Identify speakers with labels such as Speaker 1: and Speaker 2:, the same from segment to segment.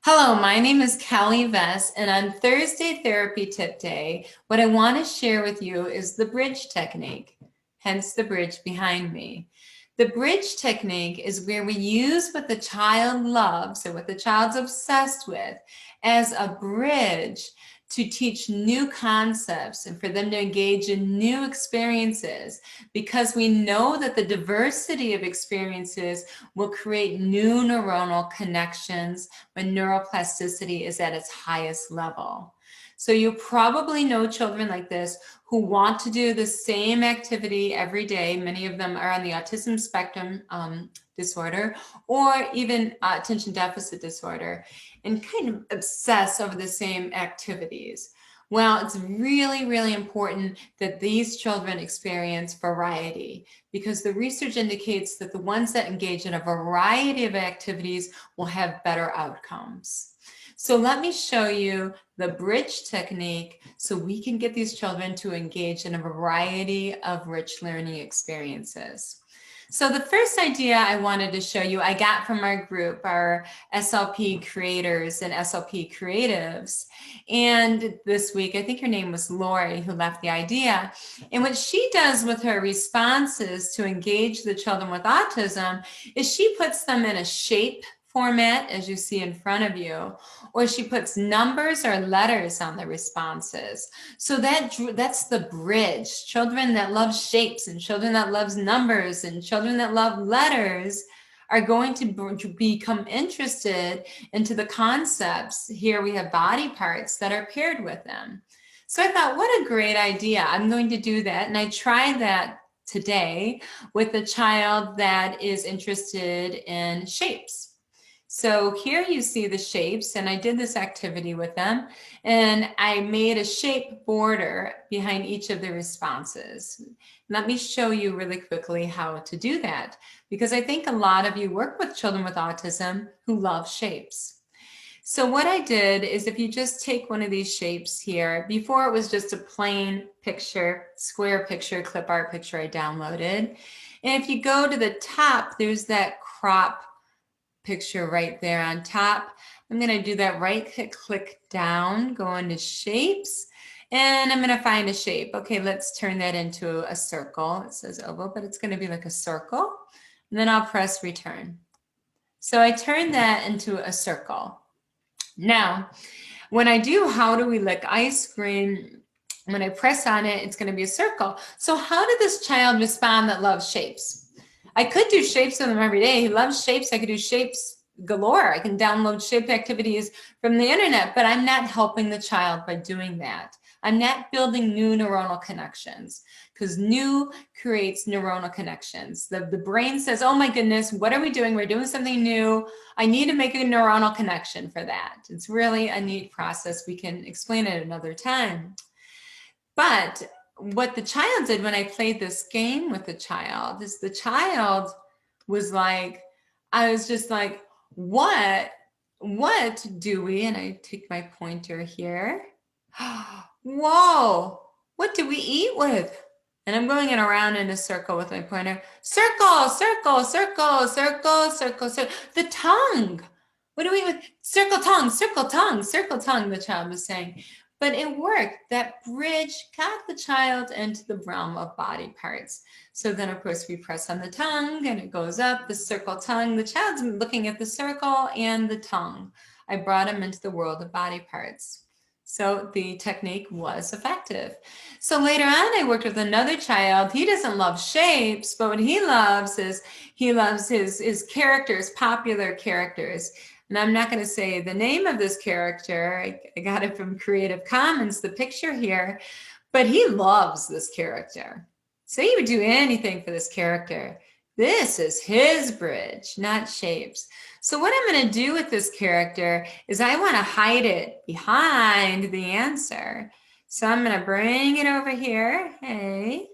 Speaker 1: Hello, my name is Kelly Vess, and on Thursday Therapy Tip Day, what I want to share with you is the bridge technique, hence the bridge behind me. The bridge technique is where we use what the child loves or what the child's obsessed with as a bridge to teach new concepts and for them to engage in new experiences, because we know that the diversity of experiences will create new neuronal connections when neuroplasticity is at its highest level. So you probably know children like this who want to do the same activity every day. Many of them are on the autism spectrum disorder or even attention deficit disorder, and kind of obsess over the same activities. Well, it's really, really important that these children experience variety, because the research indicates that the ones that engage in a variety of activities will have better outcomes. So let me show you the bridge technique so we can get these children to engage in a variety of rich learning experiences. So the first idea I wanted to show you, I got from our group, our SLP creators and SLP creatives. And this week, I think her name was Lori, who left the idea. And what she does with her responses to engage the children with autism is she puts them in a shape format, as you see in front of you, or she puts numbers or letters on the responses. So that's the bridge. Children that love shapes and children that love numbers and children that love letters are going to become interested into the concepts. Here we have body parts that are paired with them. So I thought, what a great idea. I'm going to do that. And I tried that today with a child that is interested in shapes. So here you see the shapes, and I did this activity with them, and I made a shape border behind each of the responses. Let me show you really quickly how to do that, because I think a lot of you work with children with autism who love shapes. So what I did is, if you just take one of these shapes here, before it was just a plain picture, square picture, clip art picture I downloaded. And if you go to the top, there's that crop picture right there on top. I'm going to do that right click down, go into shapes, and I'm going to find a shape. Okay, let's turn that into a circle. It says oval, but it's going to be like a circle. And then I'll press return. So I turned that into a circle. Now, when I do how do we lick ice cream, when I press on it, it's going to be a circle. So how did this child respond that loves shapes? I could do shapes with him every day. He loves shapes. I could do shapes galore. I can download shape activities from the internet, but I'm not helping the child by doing that. I'm not building new neuronal connections, because new creates neuronal connections. The brain says, oh my goodness, what are we doing? We're doing something new. I need to make a neuronal connection for that. It's really a neat process. We can explain it another time. But what the child did when I played this game with the child is the child was like, I was just like, what do we, and I take my pointer here. Whoa, what do we eat with? And I'm going around in a circle with my pointer. Circle, circle, circle, circle, circle, circle. The tongue. What do we eat with? Circle tongue, circle tongue, circle tongue, the child was saying. But it worked. That bridge got the child into the realm of body parts. So then, of course, we press on the tongue and it goes up, the circle tongue. The child's looking at the circle and the tongue. I brought him into the world of body parts. So the technique was effective. So later on, I worked with another child. He doesn't love shapes, but what he loves is his characters, popular characters. And I'm not going to say the name of this character. I got it from Creative Commons, the picture here, but he loves this character. So he would do anything for this character. This is his bridge, not shapes. So what I'm going to do with this character is I want to hide it behind the answer. So I'm going to bring it over here, hey,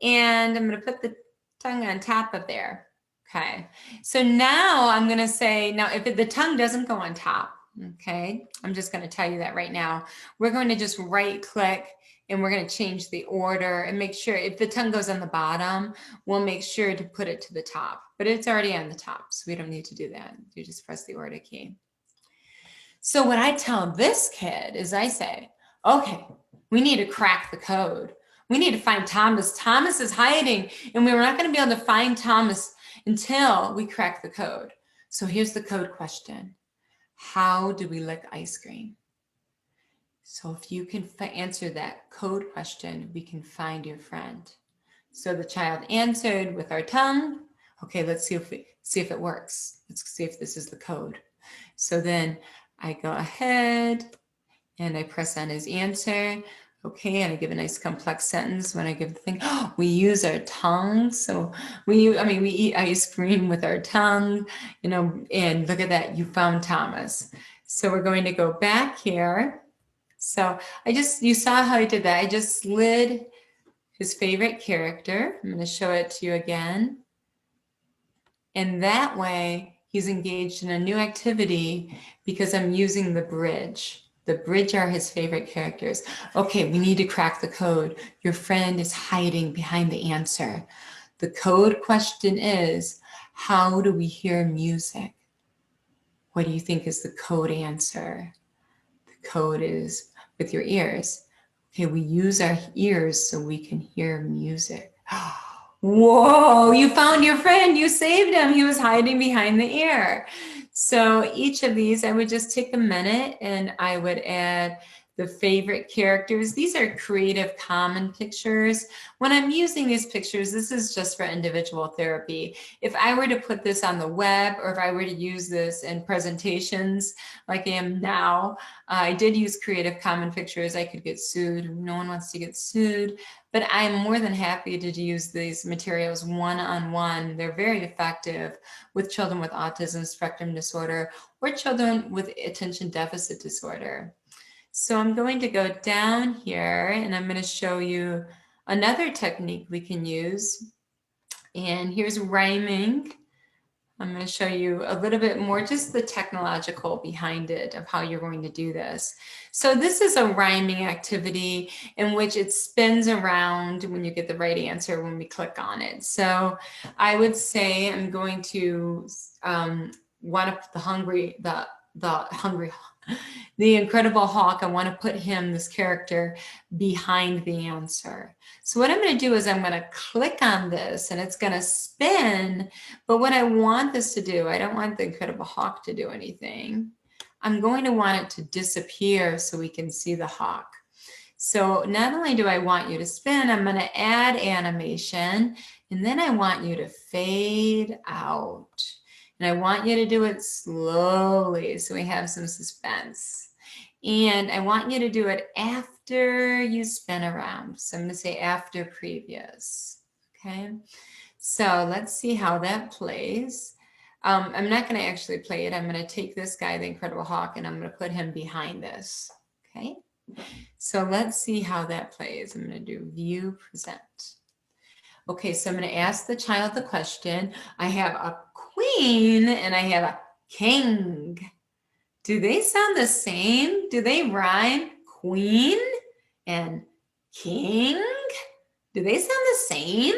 Speaker 1: and I'm going to put the tongue on top of there. Okay, so now I'm going to say, now if the tongue doesn't go on top, okay, I'm just going to tell you that right now. We're going to just right click and we're going to change the order and make sure if the tongue goes on the bottom, we'll make sure to put it to the top, but it's already on the top, so we don't need to do that. You just press the order key. So what I tell this kid is I say, okay, we need to crack the code. We need to find Thomas. Thomas is hiding, and we're not going to be able to find Thomas until we crack the code. So here's the code question. How do we lick ice cream? So if you can answer that code question, we can find your friend. So the child answered with our tongue. Okay, let's see if it works. Let's see if this is the code. So then I go ahead and I press on his answer. Okay, and I give a nice complex sentence when I give the thing. Oh, we use our tongue. So we eat ice cream with our tongue, and look at that, you found Thomas. So we're going to go back here. So you saw how I did that. I just slid his favorite character. I'm going to show it to you again. And that way he's engaged in a new activity because I'm using the bridge. The bridge are his favorite characters. Okay, we need to crack the code. Your friend is hiding behind the answer. The code question is, how do we hear music? What do you think is the code answer? The code is with your ears. Okay, we use our ears so we can hear music. Whoa, you found your friend, you saved him. He was hiding behind the ear. So each of these, I would just take a minute and I would add the favorite characters. These are Creative Common pictures. When I'm using these pictures, this is just for individual therapy. If I were to put this on the web, or if I were to use this in presentations like I am now, I did use Creative Common pictures. I could get sued. No one wants to get sued. But I'm more than happy to use these materials one-on-one. They're very effective with children with autism spectrum disorder or children with attention deficit disorder. So I'm going to go down here and I'm going to show you another technique we can use. And here's rhyming. I'm going to show you a little bit more, just the technological behind it of how you're going to do this. So this is a rhyming activity in which it spins around when you get the right answer when we click on it. So I would say I'm going to one of the Incredible Hulk, I want to put this character behind the answer. So what I'm going to do is I'm going to click on this and it's going to spin. But what I want this to do, I don't want the Incredible Hulk to do anything. I'm going to want it to disappear so we can see the hawk. So not only do I want you to spin, I'm going to add animation, and then I want you to fade out. And I want you to do it slowly so we have some suspense. And I want you to do it after you spin around. So I'm going to say after previous. Okay. So let's see how that plays. I'm not going to actually play it. I'm going to take this guy, the Incredible Hulk, and I'm going to put him behind this. Okay. So let's see how that plays. I'm going to do view present. Okay, so I'm going to ask the child the question. I have a queen and I have a king. Do they sound the same? Do they rhyme? Queen and king? Do they sound the same?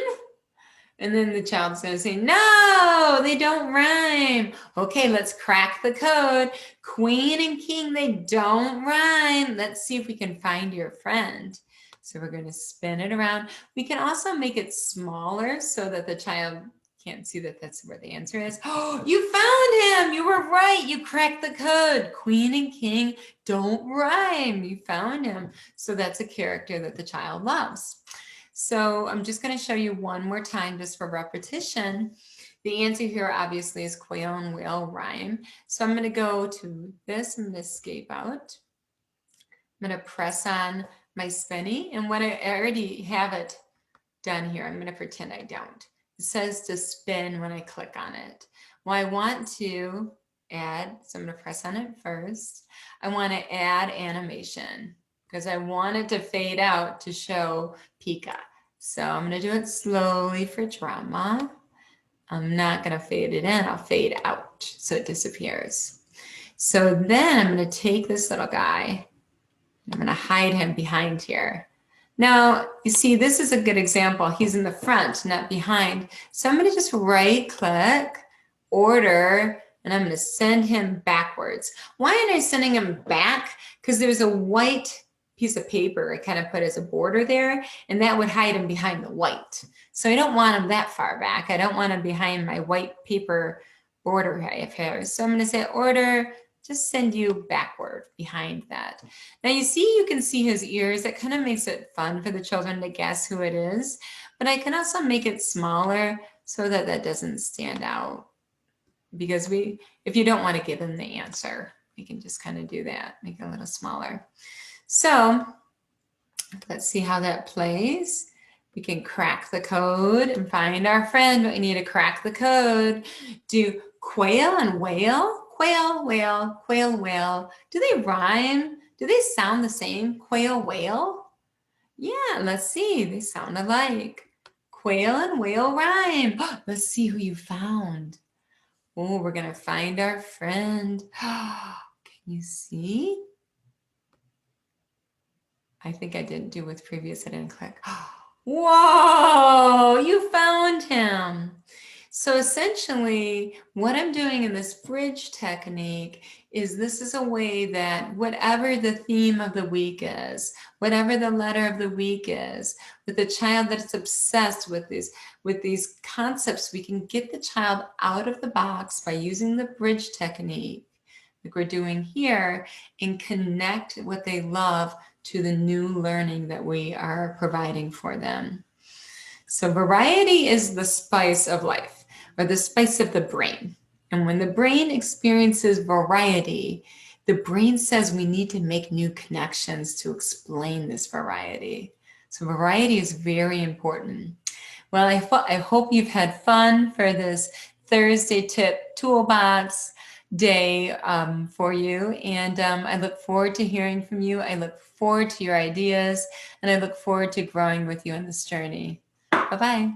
Speaker 1: And then the child's going to say, no, they don't rhyme. Okay, let's crack the code. Queen and king, they don't rhyme. Let's see if we can find your friend. So we're going to spin it around. We can also make it smaller so that the child can't see that that's where the answer is. Oh, you found him. You were right. You cracked the code. Queen and king don't rhyme. You found him. So that's a character that the child loves. So I'm just going to show you one more time just for repetition. The answer here obviously is quail and whale rhyme. So I'm going to go to this. I'm going to escape out. I'm going to press on my spinny, and when I already have it done here, I'm going to pretend I don't. It says to spin when I click on it. Well, I want to add, so I'm going to press on it first. I want to add animation because I want it to fade out to show Pika. So I'm going to do it slowly for drama. I'm not going to fade it in, I'll fade out so it disappears. So then I'm going to take this little guy. I'm going to hide him behind here. Now, you see, this is a good example. He's in the front, not behind. So I'm going to just right click, order, and I'm going to send him backwards. Why am I sending him back? Because there's a white piece of paper I kind of put as a border there, and that would hide him behind the white. So I don't want him that far back. I don't want him behind my white paper border I have here. So I'm going to say order, just send you backward behind that. Now you can see his ears. That kind of makes it fun for the children to guess who it is, but I can also make it smaller so that that doesn't stand out, because if you don't want to give them the answer, we can just kind of do that, make it a little smaller. So let's see how that plays. We can crack the code and find our friend, but we need to crack the code. Do quail and whale, quail, whale, quail, whale. Do they rhyme? Do they sound the same? Quail, whale? Yeah, let's see. They sound alike. Quail and whale rhyme. Let's see who you found. Oh, we're going to find our friend. Can you see? I think I didn't do with previous. I didn't click. Whoa, you found him. So essentially, what I'm doing in this bridge technique is this is a way that whatever the theme of the week is, whatever the letter of the week is, with a child that's obsessed with these concepts, we can get the child out of the box by using the bridge technique like we're doing here and connect what they love to the new learning that we are providing for them. So variety is the spice of life, or the spice of the brain. And when the brain experiences variety, the brain says we need to make new connections to explain this variety. So variety is very important. Well, I hope you've had fun for this Thursday tip toolbox day for you. And I look forward to hearing from you. I look forward to your ideas, and I look forward to growing with you on this journey. Bye-bye.